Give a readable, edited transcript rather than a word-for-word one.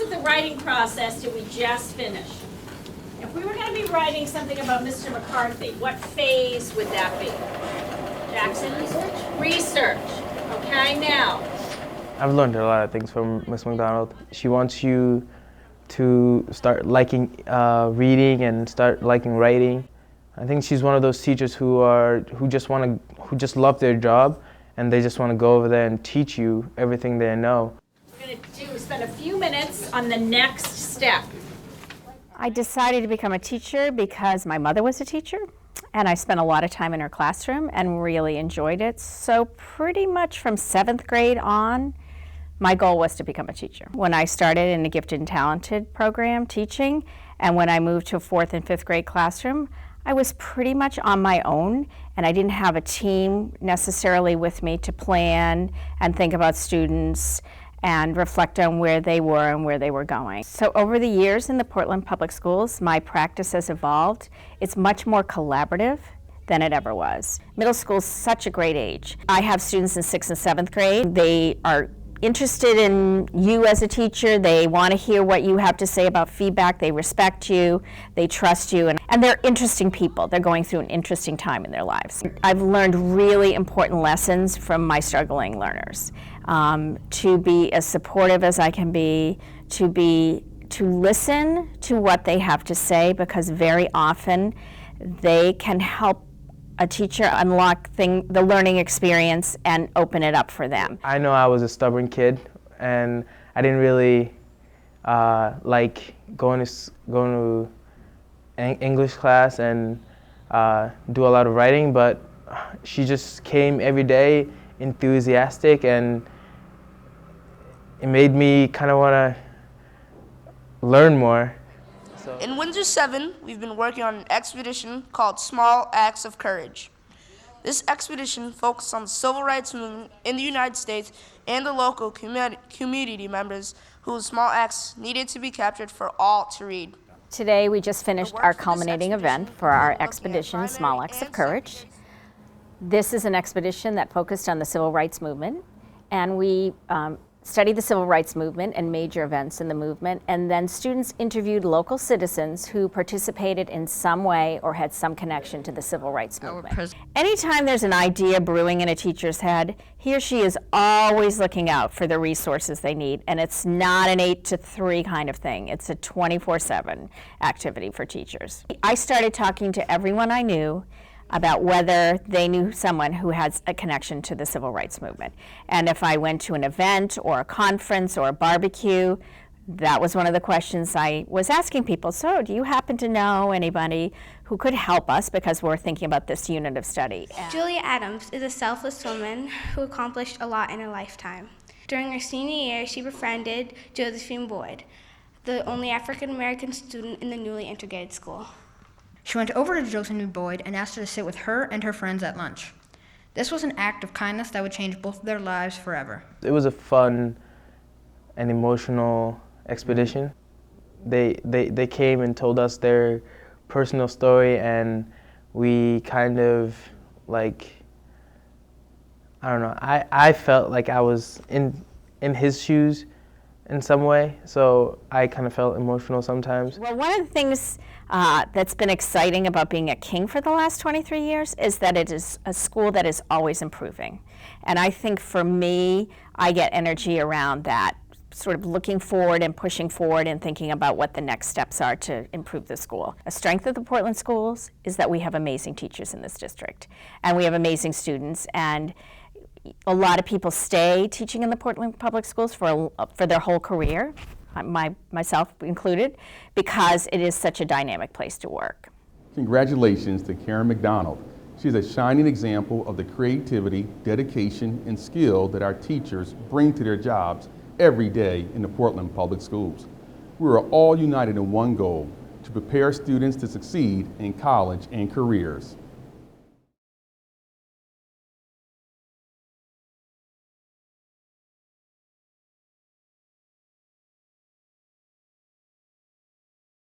of the writing process did we just finish? If we were going to be writing something about Mr. McCarthy, what phase would that be? Jackson? Research. Okay, now. I've learned a lot of things from Miss MacDonald. She wants you to start liking reading and start liking writing. I think she's one of those teachers who just love their job, and they just want to go over there and teach you everything they know. We're going to spend a few minutes on the next step. I decided to become a teacher because my mother was a teacher, and I spent a lot of time in her classroom and really enjoyed it. So pretty much from 7th grade on, my goal was to become a teacher. When I started in the gifted and talented program teaching, and when I moved to a 4th and 5th grade classroom, I was pretty much on my own, and I didn't have a team necessarily with me to plan and think about students and reflect on where they were and where they were going. So over the years in the Portland Public Schools, my practice has evolved. It's much more collaborative than it ever was. Middle school is such a great age. I have students in 6th and 7th grade. They are interested in you as a teacher. They want to hear what you have to say about feedback. They respect you, they trust you, and they're interesting people. They're going through an interesting time in their lives. I've learned really important lessons from my struggling learners. To be as supportive as I can be, to listen to what they have to say, because very often they can help a teacher unlock the learning experience and open it up for them. I know I was a stubborn kid, and I didn't really like going to English class and do a lot of writing, but she just came every day enthusiastic, and it made me kind of want to learn more. In Windsor 7, we've been working on an expedition called Small Acts of Courage. This expedition focused on the civil rights movement in the United States and the local community members whose small acts needed to be captured for all to read. Today we just finished our culminating event for our expedition, Small Acts of Courage. This is an expedition that focused on the civil rights movement, and we studied the civil rights movement and major events in the movement, and then students interviewed local citizens who participated in some way or had some connection to the civil rights movement. Anytime there's an idea brewing in a teacher's head, he or she is always looking out for the resources they need, and it's not an 8 to 3 kind of thing. It's a 24/7 activity for teachers. I started talking to everyone I knew about whether they knew someone who has a connection to the civil rights movement. And if I went to an event or a conference or a barbecue, that was one of the questions I was asking people. So do you happen to know anybody who could help us, because we're thinking about this unit of study? Julia Adams is a selfless woman who accomplished a lot in her lifetime. During her senior year, she befriended Josephine Boyd, the only African-American student in the newly integrated school. She went over to Josephine Boyd and asked her to sit with her and her friends at lunch. This was an act of kindness that would change both of their lives forever. It was a fun and emotional expedition. They came and told us their personal story, and we kind of like, I don't know, I felt like I was in his shoes in some way, so I kind of felt emotional sometimes. Well, one of the things that's been exciting about being at King for the last 23 years is that it is a school that is always improving. And I think for me, I get energy around that, sort of looking forward and pushing forward and thinking about what the next steps are to improve the school. A strength of the Portland schools is that we have amazing teachers in this district, and we have amazing students, and a lot of people stay teaching in the Portland Public Schools for their whole career, myself included, because it is such a dynamic place to work. Congratulations to Karen MacDonald. She's a shining example of the creativity, dedication, and skill that our teachers bring to their jobs every day in the Portland Public Schools. We are all united in one goal: to prepare students to succeed in college and careers.